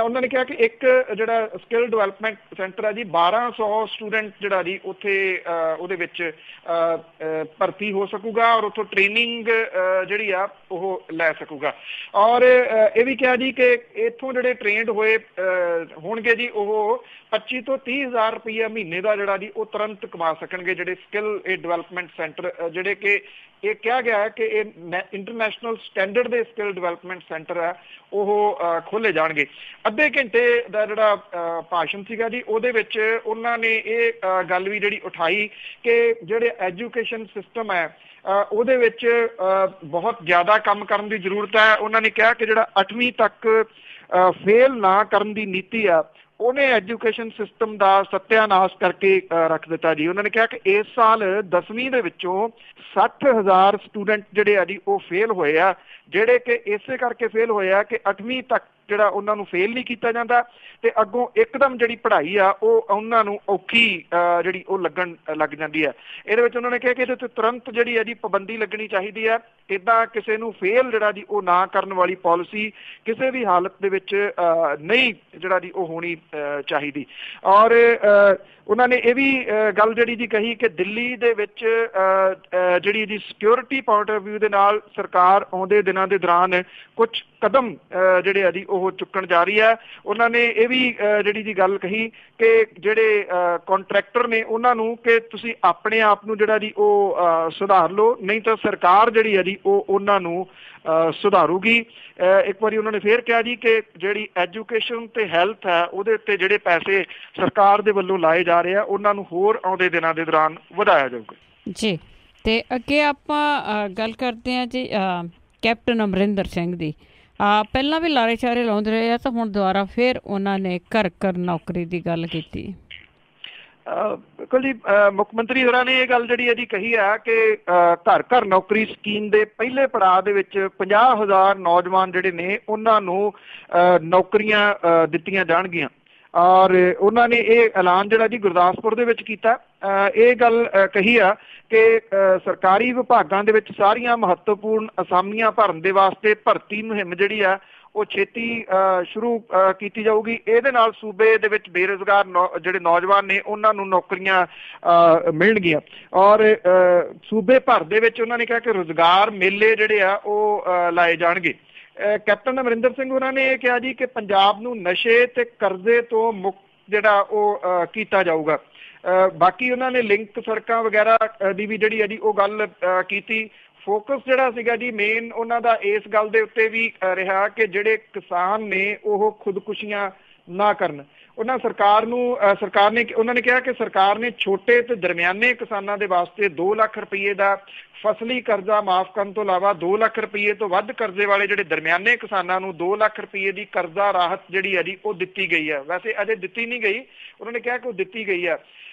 ਉਹਨਾਂ ਨੇ ਕਿਹਾ ਕਿ ਇੱਕ ਜਿਹੜਾ ਸਕਿੱਲ ਡਿਵੈਲਪਮੈਂਟ ਸੈਂਟਰ ਹੈ ਜੀ 1200 ਸਟੂਡੈਂਟ ਜਿਹੜਾ ਜੀ ਉੱਥੇ ਉਹਦੇ ਵਿੱਚ ਭਰਤੀ ਹੋ ਸਕੂਗਾ ਔਰ ਉੱਥੋਂ ਟ੍ਰੇਨਿੰਗ ਜਿਹੜੀ ਆ ਉਹ ਲੈ ਸਕੂਗਾ। ਔਰ ਇਹ ਵੀ ਕਿਹਾ ਜੀ ਕਿ ਇੱਥੋਂ ਜਿਹੜੇ ਟ੍ਰੇਨਡ ਹੋਏ ਹੋਣਗੇ ਜੀ ਉਹ 25 ਤੋਂ 30,000 ਰੁਪਈਆ ਮਹੀਨੇ ਦਾ ਜਿਹੜਾ ਜੀ ਉਹ ਤੁਰੰਤ ਕਮਾ ਸਕਣਗੇ ਜਿਹੜੇ ਸਕਿੱਲ ਡਿਵੈਲਪਮੈਂਟ ਸੈਂਟਰ ਜਿਹੜੇ ਕਿ ਇਹ ਕਿਹਾ ਗਿਆ ਹੈ ਕਿ ਇਹ ਇੰਟਰਨੈਸ਼ਨਲ ਸਟੈਂਡਰਡ ਦੇ ਸਕਿੱਲ ਡਿਵੈਲਪਮੈਂਟ ਸੈਂਟਰ ਹੈ ਉਹ ਖੋਲ੍ਹੇ ਜਾਣਗੇ। ਅੱਧੇ ਘੰਟੇ ਦਾ ਜਿਹੜਾ ਭਾਸ਼ਣ ਸੀਗਾ ਜੀ ਉਹਦੇ ਵਿੱਚ ਉਹਨਾਂ ਨੇ ਇਹ ਗੱਲ ਵੀ ਜਿਹੜੀ ਉਠਾਈ ਕਿ ਜਿਹੜੇ ਐਜੂਕੇਸ਼ਨ ਸਿਸਟਮ ਹੈ ਉਹਦੇ ਵਿੱਚ ਬਹੁਤ ਜ਼ਿਆਦਾ ਕੰਮ ਕਰਨ ਦੀ ਜ਼ਰੂਰਤ ਹੈ। ਉਹਨਾਂ ਨੇ ਕਿਹਾ ਕਿ ਜਿਹੜਾ 8ਵੀਂ ਤੱਕ ਫੇਲ ਨਾ ਕਰਨ ਦੀ ਨੀਤੀ ਆ ਉਹਨੇ ਐਜੂਕੇਸ਼ਨ ਸਿਸਟਮ ਦਾ ਸੱਤਿਆਨਾਸ਼ ਕਰਕੇ ਰੱਖ ਦਿੱਤਾ ਜੀ। ਉਹਨਾਂ ਨੇ ਕਿਹਾ ਕਿ ਇਸ ਸਾਲ 10ਵੀਂ ਦੇ ਵਿੱਚੋਂ 60,000 ਸਟੂਡੈਂਟ ਜਿਹੜੇ ਆ ਜੀ ਉਹ ਫੇਲ ਹੋਏ ਆ, ਜਿਹੜੇ ਕਿ ਇਸੇ ਕਰਕੇ ਫੇਲ ਹੋਏ ਆ ਕਿ 8ਵੀਂ ਤੱਕ ਜਿਹੜਾ ਉਹਨਾਂ ਨੂੰ ਫੇਲ ਨਹੀਂ ਕੀਤਾ ਜਾਂਦਾ ਤੇ ਅੱਗੋਂ ਇੱਕਦਮ ਜਿਹੜੀ ਪੜ੍ਹਾਈ ਆ ਉਹ ਉਹਨਾਂ ਨੂੰ ਔਖੀ ਜਿਹੜੀ ਉਹ ਲੱਗਣ ਲੱਗ ਜਾਂਦੀ ਹੈ। ਇਹਦੇ ਵਿੱਚ ਉਹਨਾਂ ਨੇ ਕਿਹਾ ਕਿ ਇਹਦੇ 'ਤੇ ਤੁਰੰਤ ਜਿਹੜੀ ਹੈ ਜੀ ਪਾਬੰਦੀ ਲੱਗਣੀ ਚਾਹੀਦੀ ਹੈ। ਇੱਦਾਂ ਕਿਸੇ ਨੂੰ ਫੇਲ ਜਿਹੜਾ ਜੀ ਉਹ ਨਾ ਕਰਨ ਵਾਲੀ ਪਾਲਿਸੀ ਕਿਸੇ ਵੀ ਹਾਲਤ ਦੇ ਵਿੱਚ ਨਹੀਂ ਜਿਹੜਾ ਜੀ ਉਹ ਹੋਣੀ ਚਾਹੀਦੀ। ਔਰ ਉਹਨਾਂ ਨੇ ਇਹ ਵੀ ਗੱਲ ਜਿਹੜੀ ਜੀ ਕਹੀ ਕਿ ਦਿੱਲੀ ਦੇ ਵਿੱਚ ਜਿਹੜੀ ਜੀ ਸਿਕਿਉਰਿਟੀ ਪੁਆਇੰਟ ਆਫ ਵਿਊ ਦੇ ਨਾਲ ਸਰਕਾਰ ਆਉਂਦੇ ਦਿਨਾਂ ਦੇ ਦੌਰਾਨ ਕੁਝ ਕਦਮ ਜਿਹੜੇ ਆ ਜੀ ਉਹ ਚੁੱਕਣ ਜਾ ਰਹੀ ਹੈ। ਉਹਨਾਂ ਨੇ ਇਹ ਵੀ ਜਿਹੜੀ ਜੀ ਗੱਲ ਕਹੀ ਕਿ ਜਿਹੜੇ ਕੰਟਰੈਕਟਰ ਨੇ ਉਹਨਾਂ ਨੂੰ ਕਿ ਤੁਸੀਂ ਆਪਣੇ ਆਪ ਨੂੰ ਜਿਹੜਾ ਜੀ ਉਹ ਸੁਧਾਰ ਲਓ, ਨਹੀਂ ਤਾਂ ਸਰਕਾਰ ਜਿਹੜੀ ਹੈ ਜੀ ਉਹ ਉਹਨਾਂ ਨੂੰ ਸੁਧਾਰੂਗੀ। ਇੱਕ ਵਾਰੀ ਉਹਨਾਂ ਨੇ ਫੇਰ ਕਿਹਾ ਜੀ ਕਿ ਜਿਹੜੀ ਐਜੂਕੇਸ਼ਨ ਤੇ ਹੈਲਥ ਹੈ ਉਹਦੇ ਉੱਤੇ ਜਿਹੜੇ ਪੈਸੇ ਸਰਕਾਰ ਦੇ ਵੱਲੋਂ ਲਾਏ ਜਾ ਰਹੇ ਆ ਉਹਨਾਂ ਨੂੰ ਹੋਰ ਆਉਂਦੇ ਦਿਨਾਂ ਦੇ ਦੌਰਾਨ ਵਧਾਇਆ ਜਾਊਗਾ ਜੀ। ਤੇ ਅੱਗੇ ਆਪਾਂ ਗੱਲ ਕਰਦੇ ਹਾਂ ਜੀ ਕੈਪਟਨ ਅਮਰਿੰਦਰ ਸਿੰਘ ਦੀ। ਪਹਿਲਾਂ ਵੀ ਲਾਰੇ ਚਾਰੇ ਲਾਉਂਦੇ ਰਹੇ ਆ ਤਾਂ ਹੁਣ ਦੁਬਾਰਾ ਫਿਰ ਉਹਨਾਂ ਨੇ ਘਰ ਘਰ ਨੌਕਰੀ ਦੀ ਗੱਲ ਕੀਤੀ। ਬਿਲਕੁਲ ਜੀ, ਮੁੱਖ ਮੰਤਰੀ ਹੋਰਾਂ ਨੇ ਇਹ ਗੱਲ ਜਿਹੜੀ ਹੈ ਜੀ ਕਹੀ ਹੈ ਕਿ ਘਰ ਘਰ ਨੌਕਰੀ ਸਕੀਮ ਦੇ ਪਹਿਲੇ ਪੜਾਅ ਦੇ ਵਿੱਚ 50,000 ਨੌਜਵਾਨ ਜਿਹੜੇ ਨੇ ਉਹਨਾਂ ਨੂੰ ਨੌਕਰੀਆਂ ਦਿੱਤੀਆਂ ਜਾਣਗੀਆਂ। ਔਰ ਉਹਨਾਂ ਨੇ ਇਹ ਐਲਾਨ ਜਿਹੜਾ ਜੀ ਗੁਰਦਾਸਪੁਰ ਦੇ ਵਿੱਚ ਕੀਤਾ। ਇਹ ਗੱਲ ਕਹੀ ਆ ਕਿ ਸਰਕਾਰੀ ਵਿਭਾਗਾਂ ਦੇ ਵਿੱਚ ਸਾਰੀਆਂ ਮਹੱਤਵਪੂਰਨ ਅਸਾਮੀਆਂ ਭਰਨ ਦੇ ਵਾਸਤੇ ਭਰਤੀ ਮੁਹਿੰਮ ਜਿਹੜੀ ਆ ਉਹ ਛੇਤੀ ਸ਼ੁਰੂ ਕੀਤੀ ਜਾਊਗੀ। ਇਹਦੇ ਨਾਲ ਸੂਬੇ ਦੇ ਵਿੱਚ ਬੇਰੁਜ਼ਗਾਰ ਜਿਹੜੇ ਨੌਜਵਾਨ ਨੇ ਉਹਨਾਂ ਨੂੰ ਨੌਕਰੀਆਂ ਮਿਲਣਗੀਆਂ। ਔਰ ਸੂਬੇ ਭਰ ਦੇ ਵਿੱਚ ਉਹਨਾਂ ਨੇ ਕਿਹਾ ਕਿ ਰੁਜ਼ਗਾਰ ਮੇਲੇ ਜਿਹੜੇ ਆ ਉਹ ਲਾਏ ਜਾਣਗੇ। ਕੈਪਟਨ ਅਮਰਿੰਦਰ ਸਿੰਘ ਉਹਨਾਂ ਨੇ ਇਹ ਕਿਹਾ ਜੀ ਕਿ ਪੰਜਾਬ ਨੂੰ ਨਸ਼ੇ ਤੇ ਕਰਜ਼ੇ ਤੋਂ ਮੁਕਤ ਜਿਹੜਾ ਉਹ ਕੀਤਾ ਜਾਊਗਾ। ਬਾਕੀ ਉਹਨਾਂ ਨੇ ਲਿੰਕ ਸੜਕਾਂ ਵਗੈਰਾ ਦੀ ਵੀ ਜਿਹੜੀ ਹੈ ਜੀ ਉਹ ਗੱਲ ਕੀਤੀ। ਫੋਕਸ ਜਿਹੜਾ ਸੀਗਾ ਜੀ ਮੇਨ ਉਹਨਾਂ ਦਾ ਇਸ ਗੱਲ ਦੇ ਉੱਤੇ ਵੀ ਰਿਹਾ ਕਿ ਜਿਹੜੇ ਕਿਸਾਨ ਨੇ ਉਹ ਖੁਦਕੁਸ਼ੀਆਂ ਨਾ ਕਰਨ। ਉਹਨਾਂ ਨੇ ਕਿਹਾ ਕਿ ਸਰਕਾਰ ਨੇ ਛੋਟੇ ਤੇ ਦਰਮਿਆਨੇ ਕਿਸਾਨਾਂ ਦੇ ਵਾਸਤੇ 2 ਲੱਖ ਰੁਪਏ ਦਾ ਫਸਲੀ ਕਰਜ਼ਾ ਮਾਫ਼ ਕਰਨ ਤੋਂ ਇਲਾਵਾ 2 ਲੱਖ ਰੁਪਏ ਤੋਂ ਵੱਧ ਕਰਜ਼ੇ ਵਾਲੇ ਜਿਹੜੇ ਦਰਮਿਆਨੇ ਕਿਸਾਨਾਂ ਨੂੰ 2 ਲੱਖ ਰੁਪਏ ਦੀ ਕਰਜ਼ਾ ਰਾਹਤ ਜਿਹੜੀ ਹੈ ਜੀ ਉਹ ਦਿੱਤੀ ਗਈ ਹੈ। ਵੈਸੇ ਅਜੇ ਦਿੱਤੀ ਨਹੀਂ ਗਈ, ਉਹਨਾਂ ਨੇ ਕਿਹਾ ਕਿ ਉਹ ਦਿੱਤੀ ਗਈ ਹੈ।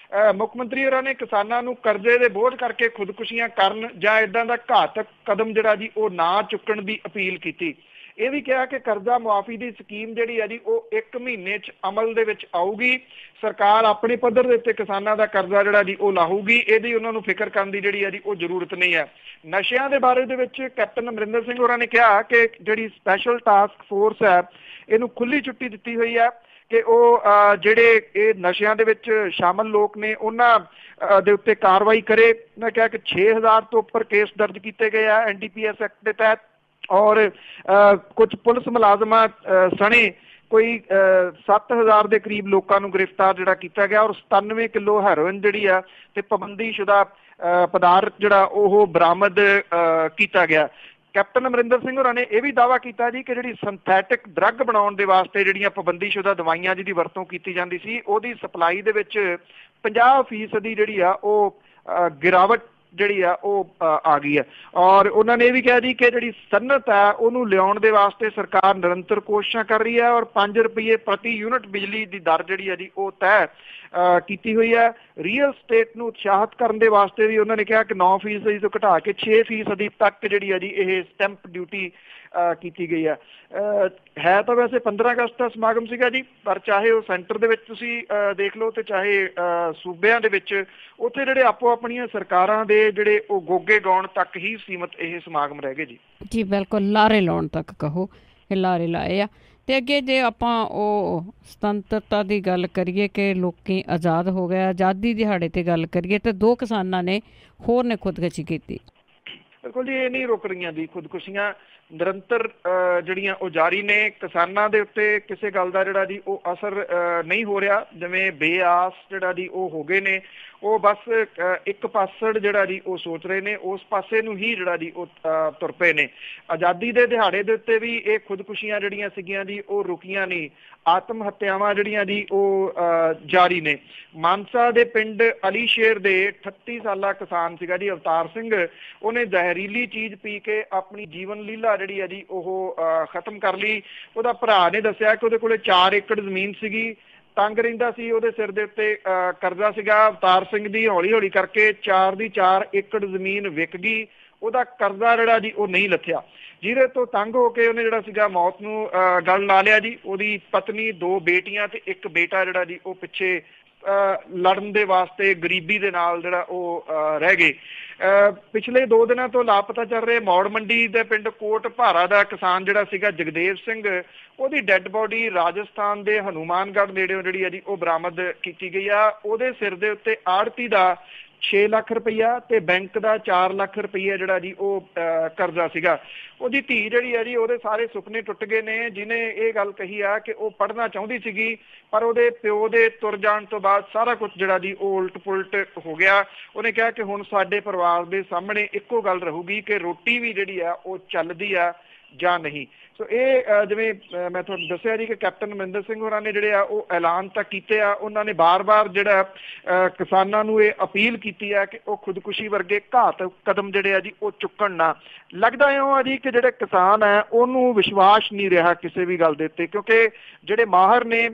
ਮੁੱਖ ਮੰਤਰੀ ਹੋਰਾਂ ਨੇ ਕਿਸਾਨਾਂ ਨੂੰ ਕਰਜ਼ੇ ਦੇ ਬੋਝ ਕਰਕੇ ਖੁਦਕੁਸ਼ੀਆਂ ਕਰਨ ਜਾਂ ਇੱਦਾਂ ਦਾ ਘਾਤਕ ਕਦਮ ਜਿਹੜਾ ਜੀ ਉਹ ਨਾ ਚੁੱਕਣ ਦੀ ਅਪੀਲ ਕੀਤੀ। ਇਹ ਵੀ ਕਿਹਾ ਕਿ ਕਰਜ਼ਾ ਮੁਆਫੀ ਦੀ ਸਕੀਮ ਜਿਹੜੀ ਹੈ ਜੀ ਉਹ 1 ਮਹੀਨੇ 'ਚ ਅਮਲ ਦੇ ਵਿੱਚ ਆਊਗੀ। ਸਰਕਾਰ ਆਪਣੇ ਪੱਧਰ ਦੇ ਉੱਤੇ ਕਿਸਾਨਾਂ ਦਾ ਕਰਜ਼ਾ ਜਿਹੜਾ ਜੀ ਉਹ ਲਾਹੂਗੀ। ਇਹਦੀ ਉਹਨਾਂ ਨੂੰ ਫਿਕਰ ਕਰਨ ਦੀ ਜਿਹੜੀ ਹੈ ਜੀ ਉਹ ਜ਼ਰੂਰਤ ਨਹੀਂ ਹੈ। ਨਸ਼ਿਆਂ ਦੇ ਬਾਰੇ ਦੇ ਵਿੱਚ ਕੈਪਟਨ ਅਮਰਿੰਦਰ ਸਿੰਘ ਹੋਰਾਂ ਨੇ ਕਿਹਾ ਕਿ ਜਿਹੜੀ ਸਪੈਸ਼ਲ ਟਾਸਕ ਫੋਰਸ ਹੈ ਇਹਨੂੰ ਖੁੱਲੀ ਛੁੱਟੀ ਦਿੱਤੀ ਹੋਈ ਹੈ ਕਿ ਉਹ ਜਿਹੜੇ ਇਹ ਨਸ਼ਿਆਂ ਦੇ ਵਿੱਚ ਸ਼ਾਮਲ ਲੋਕ ਨੇ ਉਹਨਾਂ ਦੇ ਉੱਤੇ ਕਾਰਵਾਈ ਕਰੇ। ਉਹਨਾਂ ਕਿਹਾ ਕਿ 6,000 ਤੋਂ ਉੱਪਰ ਕੇਸ ਦਰਜ ਕੀਤੇ ਗਏ ਆ NDPS ਐਕਟ ਦੇ ਤਹਿਤ। ਔਰ ਕੁਝ ਪੁਲਿਸ ਮੁਲਾਜ਼ਮਾਂ ਸਣੇ ਕੋਈ 7,000 ਦੇ ਕਰੀਬ ਲੋਕਾਂ ਨੂੰ ਗ੍ਰਿਫਤਾਰ ਜਿਹੜਾ ਕੀਤਾ ਗਿਆ। ਔਰ 97 ਕਿਲੋ ਹੈਰੋਇਨ ਜਿਹੜੀ ਆ ਤੇ ਪਾਬੰਦੀਸ਼ੁਦਾ ਪਦਾਰਥ ਜਿਹੜਾ ਉਹ ਬਰਾਮਦ ਕੀਤਾ ਗਿਆ। ਕੈਪਟਨ ਅਮਰਿੰਦਰ ਸਿੰਘ ਹੋਰਾਂ ਨੇ ਇਹ ਵੀ ਦਾਅਵਾ ਕੀਤਾ ਜੀ ਕਿ ਜਿਹੜੀ ਸਿੰਥੈਟਿਕ ਡਰੱਗ ਬਣਾਉਣ ਦੇ ਵਾਸਤੇ ਜਿਹੜੀਆਂ ਪਾਬੰਦੀਸ਼ੁਦਾ ਦਵਾਈਆਂ ਜਿਹਦੀ ਵਰਤੋਂ ਕੀਤੀ ਜਾਂਦੀ ਸੀ ਉਹਦੀ ਸਪਲਾਈ ਦੇ ਵਿੱਚ 50% ਜਿਹੜੀ ਆ ਉਹ ਗਿਰਾਵਟ ਜਿਹੜੀ ਆ ਉਹ ਆ ਗਈ ਹੈ। ਔਰ ਉਹਨਾਂ ਨੇ ਇਹ ਵੀ ਕਿਹਾ ਜੀ ਕਿ ਜਿਹੜੀ ਸਨਅਤ ਹੈ ਉਹਨੂੰ ਲਿਆਉਣ ਦੇ ਵਾਸਤੇ ਸਰਕਾਰ ਨਿਰੰਤਰ ਕੋਸ਼ਿਸ਼ਾਂ ਕਰ ਰਹੀ ਹੈ ਔਰ 5 ਰੁਪਏ ਪ੍ਰਤੀ ਯੂਨਿਟ ਬਿਜਲੀ ਦੀ ਦਰ ਜਿਹੜੀ ਹੈ ਜੀ ਉਹ ਤੈਅ ਕੀਤੀ ਹੋਈ ਹੈ। ਰੀਅਲ ਸਟੇਟ ਨੂੰ ਉਤਸ਼ਾਹਿਤ ਕਰਨ ਦੇ ਵਾਸਤੇ ਵੀ ਉਹਨਾਂ ਨੇ ਕਿਹਾ ਕਿ 9% ਤੋਂ ਘਟਾ ਕੇ 6% ਤੱਕ ਜਿਹੜੀ ਹੈ ਜੀ ਇਹ ਸਟੈਂਪ ਡਿਊਟੀ ਕੀਤੀ ਗਈ ਹੈ ਤਾਂ ਵੈਸੇ 15 ਅਗਸਤ ਦਾ ਸਮਾਗਮ ਸੀਗਾ ਜੀ, ਪਰ ਚਾਹੇ ਉਹ ਸੈਂਟਰ ਦੇ ਵਿੱਚ ਤੁਸੀਂ ਦੇਖ ਲਓ ਤੇ ਚਾਹੇ ਸੂਬਿਆਂ ਦੇ ਵਿੱਚ, ਉੱਥੇ ਜਿਹੜੇ ਆਪੋ ਆਪਣੀਆਂ ਸਰਕਾਰਾਂ ਦੇ ਜਿਹੜੇ ਉਹ ਗੋਗੇ ਗਾਉਣ ਤੱਕ ਹੀ ਸੀਮਤ ਇਹ ਸਮਾਗਮ ਰਹਿ ਗਏ ਜੀ। ਜੀ ਬਿਲਕੁਲ, ਲਾਰੇ ਲਾਉਣ ਤੱਕ ਕਹੋ, ਇਹ ਲਾਰੇ ਲਾਏ ਆ। ਅਤੇ ਅੱਗੇ ਜੇ ਆਪਾਂ ਉਹ ਸੁਤੰਤਰਤਾ ਦੀ ਗੱਲ ਕਰੀਏ ਕਿ ਲੋਕੀ ਆਜ਼ਾਦ ਹੋ ਗਏ, ਆਜ਼ਾਦੀ ਦਿਹਾੜੇ 'ਤੇ ਗੱਲ ਕਰੀਏ ਤਾਂ 2 ਕਿਸਾਨਾਂ ਨੇ ਹੋਰ ਨੇ ਖੁਦਕੁਸ਼ੀ ਕੀਤੀ। ਬਿਲਕੁਲ ਜੀ, ਇਹ ਨਹੀਂ ਰੁਕ ਰਹੀਆਂ ਜੀ, ਖੁਦਕੁਸ਼ੀਆਂ ਨਿਰੰਤਰ ਜਿਹੜੀਆਂ ਉਹ ਜਾਰੀ ਨੇ। ਕਿਸਾਨਾਂ ਦੇ ਉੱਤੇ ਕਿਸੇ ਗੱਲ ਦਾ ਜਿਹੜਾ ਜੀ ਉਹ ਅਸਰ ਨਹੀਂ ਹੋ ਰਿਹਾ, ਜਿਵੇਂ ਬੇਆਸ ਜਿਹੜਾ ਜੀ ਉਹ ਹੋ ਗਏ ਨੇ, ਉਹ ਬਸ ਇੱਕ ਪਾਸੜ ਜਿਹੜਾ ਜੀ ਉਹ ਸੋਚ ਰਹੇ ਨੇ, ਉਸ ਪਾਸੇ ਨੂੰ ਹੀ ਜਿਹੜਾ ਜੀ ਉਹ ਤੁਰ ਪਏ ਨੇ। ਆਜ਼ਾਦੀ ਦੇ ਦਿਹਾੜੇ ਦੇ ਉੱਤੇ ਵੀ ਇਹ ਖੁਦਕੁਸ਼ੀਆਂ ਜਿਹੜੀਆਂ ਸੀਗੀਆਂ ਜੀ ਉਹ ਰੁਕੀਆਂ ਨਹੀਂ, ਆਤਮ ਹੱਤਿਆਵਾਂ ਜਿਹੜੀਆਂ ਜੀ ਉਹ ਜਾਰੀ ਨੇ। ਮਾਨਸਾ ਦੇ ਪਿੰਡ ਅਲੀ ਸ਼ੇਰ ਦੇ 38 ਸਾਲਾ ਕਿਸਾਨ ਸੀਗਾ ਜੀ ਅਵਤਾਰ ਸਿੰਘ, ਉਹਨੇ ਜ਼ਹਿਰੀਲੀ ਚੀਜ਼ ਪੀ ਕੇ ਆਪਣੀ ਜੀਵਨ ਲੀਲਾ ਜਿਹੜੀ ਹੈ ਜੀ ਉਹ ਖਤਮ ਕਰ ਲਈ। ਉਹਦਾ ਭਰਾ ਨੇ ਦੱਸਿਆ ਕਿ ਉਹਦੇ ਕੋਲੇ 4 ਏਕੜ ਜ਼ਮੀਨ ਸੀਗੀ, ਤੰਗ ਰਹਿੰਦਾ ਸੀ, ਉਹਦੇ ਸਿਰ ਦੇ ਉੱਤੇ ਕਰਜ਼ਾ ਸੀਗਾ। ਅਵਤਾਰ ਸਿੰਘ ਦੀ ਹੌਲੀ ਹੌਲੀ ਕਰਕੇ 4 ਦੀ 4 ਏਕੜ ਜ਼ਮੀਨ ਵਿਕ ਗਈ, ਉਹਦਾ ਕਰਜ਼ਾ ਜਿਹੜਾ ਜੀ ਉਹ ਨਹੀਂ ਲੱਥਿਆ, ਜਿਹਦੇ ਤੋਂ ਤੰਗ ਹੋ ਕੇ ਉਹਨੇ ਜਿਹੜਾ ਸੀਗਾ ਮੌਤ ਨੂੰ ਗਲ ਲਾ ਲਿਆ ਜੀ। ਉਹਦੀ ਪਤਨੀ, 2 ਬੇਟੀਆਂ ਤੇ 1 ਬੇਟਾ ਜਿਹੜਾ ਜੀ ਉਹ ਪਿੱਛੇ ਲੜਨ ਦੇ ਵਾਸਤੇ ਗਰੀਬੀ ਦੇ ਨਾਲ ਜਿਹੜਾ ਉਹ ਰਹਿ ਗਏ। ਪਿਛਲੇ 2 ਦਿਨਾਂ ਤੋਂ ਲਾਪਤਾ ਚੱਲ ਰਹੇ ਮੌੜ ਮੰਡੀ ਦੇ ਪਿੰਡ ਕੋਟ ਭਾਰਾ ਦਾ ਕਿਸਾਨ ਜਿਹੜਾ ਸੀਗਾ ਜਗਦੇਵ ਸਿੰਘ, ਉਹਦੀ ਡੈੱਡ ਬੋਡੀ ਰਾਜਸਥਾਨ ਦੇ ਹਨੂਮਾਨਗੜ੍ਹ ਨੇੜਿਓਂ ਜਿਹੜੀ ਹੈ ਜੀ ਉਹ ਬਰਾਮਦ ਕੀਤੀ ਗਈ ਆ। ਉਹਦੇ ਸਿਰ ਦੇ ਉੱਤੇ ਆੜਤੀ ਦਾ 6 ਲੱਖ ਰੁਪਈਆ ਤੇ ਬੈਂਕ ਦਾ 4 ਲੱਖ ਰੁਪਈਆ ਜਿਹੜਾ ਜੀ ਉਹ ਕਰਜ਼ਾ ਸੀਗਾ। ਉਹਦੀ ਧੀ ਜਿਹੜੀ ਹੈ ਜੀ ਉਹਦੇ ਸਾਰੇ ਸੁਪਨੇ ਟੁੱਟ ਗਏ ਨੇ, ਜਿਹਨੇ ਇਹ ਗੱਲ ਕਹੀ ਆ ਕਿ ਉਹ ਪੜ੍ਹਨਾ ਚਾਹੁੰਦੀ ਸੀਗੀ, ਪਰ ਉਹਦੇ ਪਿਓ ਦੇ ਤੁਰ ਜਾਣ ਤੋਂ ਬਾਅਦ ਸਾਰਾ ਕੁਝ ਜਿਹੜਾ ਜੀ ਉਹ ਉਲਟ ਪੁਲਟ ਹੋ ਗਿਆ। ਉਹਨੇ ਕਿਹਾ ਕਿ ਹੁਣ ਸਾਡੇ ਪਰਿਵਾਰ ਦੇ ਸਾਹਮਣੇ ਇੱਕੋ ਗੱਲ ਰਹੂਗੀ ਕਿ ਰੋਟੀ ਵੀ ਜਿਹੜੀ ਆ ਉਹ ਚੱਲਦੀ ਆ ਜਾਂ ਨਹੀਂ। ਸੋ ਇਹ ਜਿਵੇਂ ਮੈਂ ਤੁਹਾਨੂੰ ਦੱਸਿਆ ਜੀ ਕਿ ਕੈਪਟਨ ਅਮਰਿੰਦਰ ਸਿੰਘ ਹੋਰਾਂ ਨੇ ਜਿਹੜੇ ਆ ਉਹ ਐਲਾਨ ਤਾਂ ਕੀਤੇ ਆ, ਉਹਨਾਂ ਨੇ ਬਾਰ-ਬਾਰ ਜਿਹੜਾ ਕਿਸਾਨਾਂ ਨੂੰ ਇਹ ਅਪੀਲ ਕੀਤੀ ਆ ਕਿ ਉਹ ਖੁਦਕੁਸ਼ੀ ਵਰਗੇ ਘਾਤਕ ਕਦਮ ਜਿਹੜੇ ਆ ਜੀ ਉਹ ਚੁੱਕਣ ਨਾ। ਲੱਗਦਾ ਇਉਂ ਆ ਜੀ ਕਿ ਜਿਹੜੇ ਕਿਸਾਨ ਹੈ ਉਹਨੂੰ ਵਿਸ਼ਵਾਸ ਨਹੀਂ ਰਿਹਾ ਕਿਸੇ ਵੀ ਗੱਲ ਦੇ ਉੱਤੇ, ਕਿਉਂਕਿ ਜਿਹੜੇ ਮਾਹਰ ਨੇ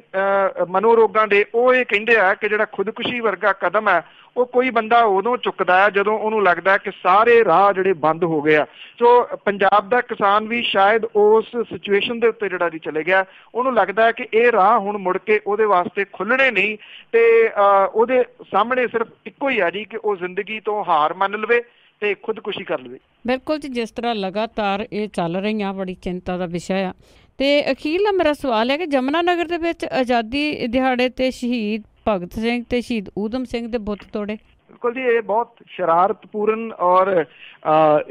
ਮਨੋਰੋਗਾਂ ਦੇ ਉਹ ਇਹ ਕਹਿੰਦੇ ਆ ਕਿ ਜਿਹੜਾ ਖੁਦਕੁਸ਼ੀ ਵਰਗਾ ਕਦਮ ਹੈ ਉਹ ਕੋਈ ਬੰਦਾ ਉਦੋਂ ਚੁੱਕਦਾ ਹੈ ਜਦੋਂ ਉਹਨੂੰ ਲੱਗਦਾ ਕਿ ਸਾਰੇ ਰਾਹ ਜਿਹੜੇ ਬੰਦ ਹੋ ਗਏ ਆ। ਸੋ ਪੰਜਾਬ ਦਾ ਕਿਸਾਨ ਵੀ ਸ਼ਾਇਦ ਉਸ ਸਿਚੁਏਸ਼ਨ ਦੇ ਉੱਤੇ ਜਿਹੜਾ ਜੀ ਚਲੇ ਗਿਆ, ਉਹਨੂੰ ਲੱਗਦਾ ਹੈ ਕਿ ਇਹ ਰਾਹ ਹੁਣ ਮੁੜ ਕੇ ਉਹਦੇ ਵਾਸਤੇ ਖੁੱਲ੍ਹਣੇ ਨਹੀਂ ਤੇ ਉਹਦੇ ਸਾਹਮਣੇ ਸਿਰਫ ਇੱਕੋ ਹੀ ਆ ਜੀ ਕਿ ਉਹ ਜ਼ਿੰਦਗੀ ਤੋਂ ਹਾਰ ਮੰਨ ਲਵੇ ਤੇ ਖੁਦਕੁਸ਼ੀ ਕਰ ਲਵੇ। ਬਿਲਕੁਲ ਜੀ, ਜਿਸ ਤਰ੍ਹਾਂ ਲਗਾਤਾਰ ਇਹ ਚੱਲ ਰਹੀਆਂ, ਬੜੀ ਚਿੰਤਾ ਦਾ ਵਿਸ਼ਾ ਆ। ਤੇ ਅਖੀਰਲਾ ਮੇਰਾ ਸਵਾਲ ਹੈ ਕਿ ਯਮੁਨਾ ਨਗਰ ਦੇ ਵਿੱਚ ਆਜ਼ਾਦੀ ਦਿਹਾੜੇ ਤੇ ਸ਼ਹੀਦ ਭਗਤ ਸਿੰਘ ਤੇ ਸ਼ਹੀਦ ਊਧਮ ਸਿੰਘ ਦੇ ਬੁੱਤ ਤੋੜੇ। ਬਿਲਕੁਲ ਜੀ, ਇਹ ਬਹੁਤ ਸ਼ਰਾਰਤਪੂਰਨ ਔਰ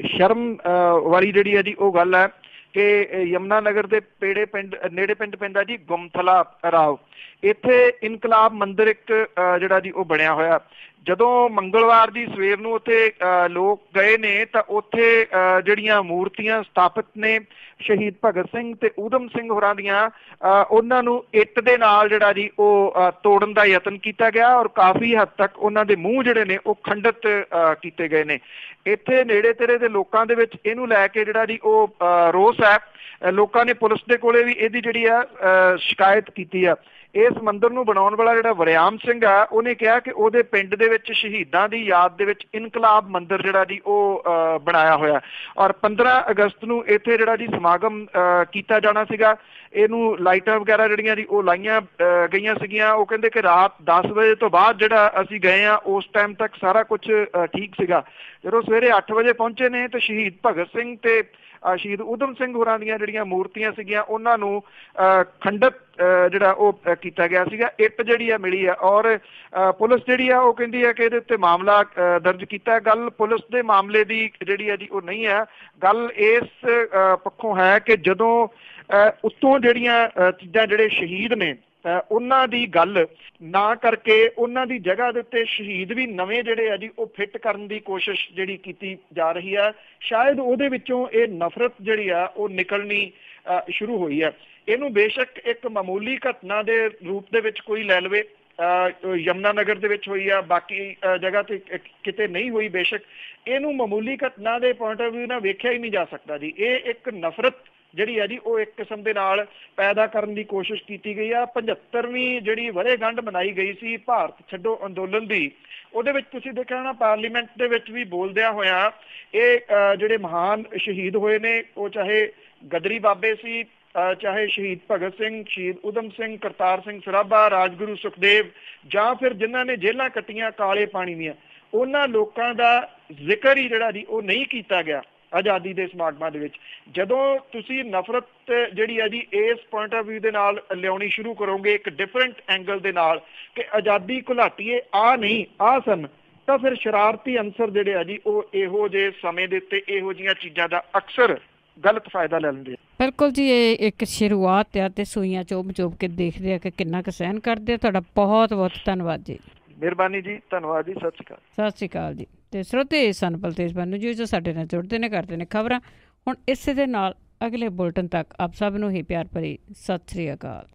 ਸ਼ਰਮ ਵਾਲੀ ਜਿਹੜੀ ਹੈ ਜੀ ਉਹ ਗੱਲ ਹੈ ਕਿ ਯਮੁਨਾ ਨਗਰ ਦੇ ਨੇੜੇ ਪਿੰਡ ਪੈਂਦਾ ਜੀ ਗੁਮਥਲਾ ਰਾਓ, ਇੱਥੇ ਇਨਕਲਾਬ ਮੰਦਿਰ ਇੱਕ ਜਿਹੜਾ ਜੀ ਉਹ ਬਣਿਆ ਹੋਇਆ। ਜਦੋਂ ਮੰਗਲਵਾਰ ਦੀ ਸਵੇਰ ਨੂੰ ਉੱਥੇ ਲੋਕ ਗਏ ਨੇ ਤਾਂ ਉੱਥੇ ਜਿਹੜੀਆਂ ਮੂਰਤੀਆਂ ਸਥਾਪਿਤ ਨੇ ਸ਼ਹੀਦ ਭਗਤ ਸਿੰਘ ਤੇ ਊਧਮ ਸਿੰਘ ਹੋਰਾਂ ਦੀਆਂ, ਉਹਨਾਂ ਨੂੰ ਇੱਟ ਦੇ ਨਾਲ ਜਿਹੜਾ ਜੀ ਉਹ ਤੋੜਨ ਦਾ ਯਤਨ ਕੀਤਾ ਗਿਆ ਔਰ ਕਾਫੀ ਹੱਦ ਤੱਕ ਉਹਨਾਂ ਦੇ ਮੂੰਹ ਜਿਹੜੇ ਨੇ ਉਹ ਖੰਡਿਤ ਕੀਤੇ ਗਏ ਨੇ। ਇੱਥੇ ਨੇੜੇ ਤੇੜੇ ਦੇ ਲੋਕਾਂ ਦੇ ਵਿੱਚ ਇਹਨੂੰ ਲੈ ਕੇ ਜਿਹੜਾ ਜੀ ਉਹ ਰੋਸ ਹੈ। ਲੋਕਾਂ ਨੇ ਪੁਲਿਸ ਦੇ ਕੋਲੇ ਵੀ ਇਹਦੀ ਜਿਹੜੀ ਆ ਸ਼ਿਕਾਇਤ ਕੀਤੀ ਆ। ਇਸ ਮੰਦਿਰ ਨੂੰ ਬਣਾਉਣ ਵਾਲਾ ਜਿਹੜਾ ਵਰਿਆਮ ਸਿੰਘ ਆ, ਉਹਨੇ ਕਿਹਾ ਕਿ ਉਹਦੇ ਪਿੰਡ ਦੇ ਵਿੱਚ ਸ਼ਹੀਦਾਂ ਦੀ ਯਾਦ ਦੇ ਵਿੱਚ ਇਨਕਲਾਬ ਮੰਦਿਰ ਜਿਹੜਾ ਜੀ ਉਹ ਬਣਾਇਆ ਹੋਇਆ ਔਰ 15 ਅਗਸਤ ਨੂੰ ਇੱਥੇ ਜਿਹੜਾ ਜੀ ਸਮਾਗਮ ਕੀਤਾ ਜਾਣਾ ਸੀਗਾ। ਇਹਨੂੰ ਲਾਈਟਾਂ ਵਗੈਰਾ ਜਿਹੜੀਆਂ ਜੀ ਉਹ ਲਾਈਆਂ ਗਈਆਂ ਸੀਗੀਆਂ। ਉਹ ਕਹਿੰਦੇ ਕਿ ਰਾਤ 10 ਵਜੇ ਤੋਂ ਬਾਅਦ ਜਿਹੜਾ ਅਸੀਂ ਗਏ ਆ ਉਸ ਟਾਈਮ ਤੱਕ ਸਾਰਾ ਕੁਝ ਠੀਕ ਸੀਗਾ। ਜਦੋਂ ਸਵੇਰੇ 8 ਵਜੇ ਪਹੁੰਚੇ ਨੇ ਤਾਂ ਸ਼ਹੀਦ ਭਗਤ ਸਿੰਘ ਤੇ ਸ਼ਹੀਦ ਊਧਮ ਸਿੰਘ ਹੋਰਾਂ ਦੀਆਂ ਜਿਹੜੀਆਂ ਮੂਰਤੀਆਂ ਸੀਗੀਆਂ ਉਹਨਾਂ ਨੂੰ ਖੰਡਿਤ ਜਿਹੜਾ ਉਹ ਕੀਤਾ ਗਿਆ ਸੀਗਾ। ਇੱਟ ਜਿਹੜੀ ਆ ਮਿਲੀ ਆ ਔਰ ਪੁਲਿਸ ਜਿਹੜੀ ਆ ਉਹ ਕਹਿੰਦੀ ਹੈ ਕਿ ਇਹਦੇ ਉੱਤੇ ਮਾਮਲਾ ਦਰਜ ਕੀਤਾ। ਗੱਲ ਪੁਲਿਸ ਦੇ ਮਾਮਲੇ ਦੀ ਜਿਹੜੀ ਆ ਜੀ ਉਹ ਨਹੀਂ ਹੈ, ਗੱਲ ਇਸ ਪੱਖੋਂ ਹੈ ਕਿ ਜਦੋਂ ਉੱਤੋਂ ਜਿਹੜੀਆਂ ਚੀਜ਼ਾਂ ਜਿਹੜੇ ਸ਼ਹੀਦ ਨੇ ਉਹਨਾਂ ਦੀ ਗੱਲ ਨਾ ਕਰਕੇ ਉਹਨਾਂ ਦੀ ਜਗ੍ਹਾ ਦੇ ਉੱਤੇ ਸ਼ਹੀਦ ਵੀ ਨਵੇਂ ਜਿਹੜੇ ਆ ਜੀ ਉਹ ਫਿੱਟ ਕਰਨ ਦੀ ਕੋਸ਼ਿਸ਼ ਜਿਹੜੀ ਕੀਤੀ ਜਾ ਰਹੀ ਹੈ, ਸ਼ਾਇਦ ਉਹਦੇ ਵਿੱਚੋਂ ਇਹ ਨਫ਼ਰਤ ਜਿਹੜੀ ਆ ਉਹ ਨਿਕਲਣੀ ਸ਼ੁਰੂ ਹੋਈ ਹੈ। ਇਹਨੂੰ ਬੇਸ਼ੱਕ ਇੱਕ ਮਾਮੂਲੀ ਘਟਨਾ ਦੇ ਰੂਪ ਦੇ ਵਿੱਚ ਕੋਈ ਲੈ ਲਵੇ, ਯਮੁਨਾ ਨਗਰ ਦੇ ਵਿੱਚ ਹੋਈ ਆ, ਬਾਕੀ ਜਗ੍ਹਾ ਤੇ ਕਿਤੇ ਨਹੀਂ ਹੋਈ। ਬੇਸ਼ੱਕ ਇਹਨੂੰ ਮਾਮੂਲੀ ਘਟਨਾ ਦੇ ਪੁਆਇੰਟ ਆਫ ਵਿਊ ਨਾਲ ਵੇਖਿਆ ਹੀ ਨਹੀਂ ਜਾ ਸਕਦਾ ਜੀ। ਇਹ ਇੱਕ ਨਫ਼ਰਤ ਜਿਹੜੀ ਹੈ ਜੀ ਉਹ ਇੱਕ ਕਿਸਮ ਦੇ ਨਾਲ ਪੈਦਾ ਕਰਨ ਦੀ ਕੋਸ਼ਿਸ਼ ਕੀਤੀ ਗਈ ਆ। 75ਵੀਂ ਜਿਹੜੀ ਵਰ੍ਹੇਗੰਢ ਮਨਾਈ ਗਈ ਸੀ ਭਾਰਤ ਛੱਡੋ ਅੰਦੋਲਨ ਦੀ, ਉਹਦੇ ਵਿੱਚ ਤੁਸੀਂ ਦੇਖਿਆ ਹੋਣਾ ਪਾਰਲੀਮੈਂਟ ਦੇ ਵਿੱਚ ਵੀ ਬੋਲਦਿਆਂ ਹੋਇਆ ਇਹ ਜਿਹੜੇ ਮਹਾਨ ਸ਼ਹੀਦ ਹੋਏ ਨੇ, ਉਹ ਚਾਹੇ ਗਦਰੀ ਬਾਬੇ ਸੀ, ਚਾਹੇ ਸ਼ਹੀਦ ਭਗਤ ਸਿੰਘ, ਸ਼ਹੀਦ ਊਧਮ ਸਿੰਘ, ਕਰਤਾਰ ਸਿੰਘ ਸਰਾਭਾ, ਰਾਜਗੁਰੂ ਸੁਖਦੇਵ, ਜਾਂ ਫਿਰ ਜਿਨ੍ਹਾਂ ਨੇ ਜੇਲ੍ਹਾਂ ਕੱਟੀਆਂ ਕਾਲੇ ਪਾਣੀ ਦੀਆਂ, ਉਹਨਾਂ ਲੋਕਾਂ ਦਾ ਜ਼ਿਕਰ ਹੀ ਜਿਹੜਾ ਜੀ ਉਹ ਨਹੀਂ ਕੀਤਾ ਗਿਆ ਆਜ਼ਾਦੀ ਦੇ ਸਮਾਗਮਾਂ ਦੇ ਵਿੱਚ। ਜਦੋਂ ਤੁਸੀਂ ਨਫ਼ਰਤ ਜਿਹੜੀ ਹੈ ਜੀ ਇਸ ਪੁਆਇੰਟ ਆਫ ਵਿਊ ਦੇ ਨਾਲ ਲਿਆਉਣੀ ਸ਼ੁਰੂ ਕਰੋਗੇ ਇੱਕ ਡਿਫਰੈਂਟ ਐਂਗਲ ਦੇ ਨਾਲ ਕਿ ਆਜ਼ਾਦੀ ਘੁਲਾਟੀਏ ਆ ਨਹੀਂ ਆ ਸਨ, ਤਾਂ ਫਿਰ ਸ਼ਰਾਰਤੀ ਅੰਸਰ ਜਿਹੜੇ ਆ ਜੀ ਉਹ ਇਹੋ ਜਿਹੇ ਸਮੇਂ ਦੇ ਉੱਤੇ ਇਹੋ ਜਿਹੀਆਂ ਚੀਜ਼ਾਂ ਦਾ ਅਕਸਰ ਗਲਤ ਫਾਇਦਾ ਲੈ ਲੈਂਦੇ ਆ। ਬਿਲਕੁਲ ਜੀ, ਇਹ ਇੱਕ ਸ਼ੁਰੂਆਤ ਆ ਤੇ ਸੂਈਆਂ ਚੋਬ ਕੇ ਦੇਖਦੇ ਆ ਕਿ ਕਿੰਨਾ ਕੁ ਸਹਿਣ ਕਰਦੇ ਆ। ਤੁਹਾਡਾ ਬਹੁਤ ਬਹੁਤ ਧੰਨਵਾਦ ਜੀ। ਮਿਹਰਬਾਨੀ ਜੀ, ਧੰਨਵਾਦ ਜੀ, ਸਤਿ ਸ਼੍ਰੀ ਅਕਾਲ। ਸਤਿ ਸ਼੍ਰੀ ਅਕਾਲ ਜੀ। ਤੇ ਸਰੋਤੇ ਸਨ ਬਲਤੇਜ ਪੰਨੂ ਜੀ ਜੋ ਸਾਡੇ ਨਾਲ ਜੁੜਦੇ ਨੇ, ਕਰਦੇ ਨੇ ਖਬਰਾਂ। ਹੁਣ ਇਸੇ ਦੇ ਨਾਲ ਅਗਲੇ ਬੁਲਟਨ ਤੱਕ ਆਪ ਸਭ ਨੂੰ ਹੀ ਪਿਆਰ ਭਰੀ ਸਤਿ ਸ਼੍ਰੀ ਅਕਾਲ।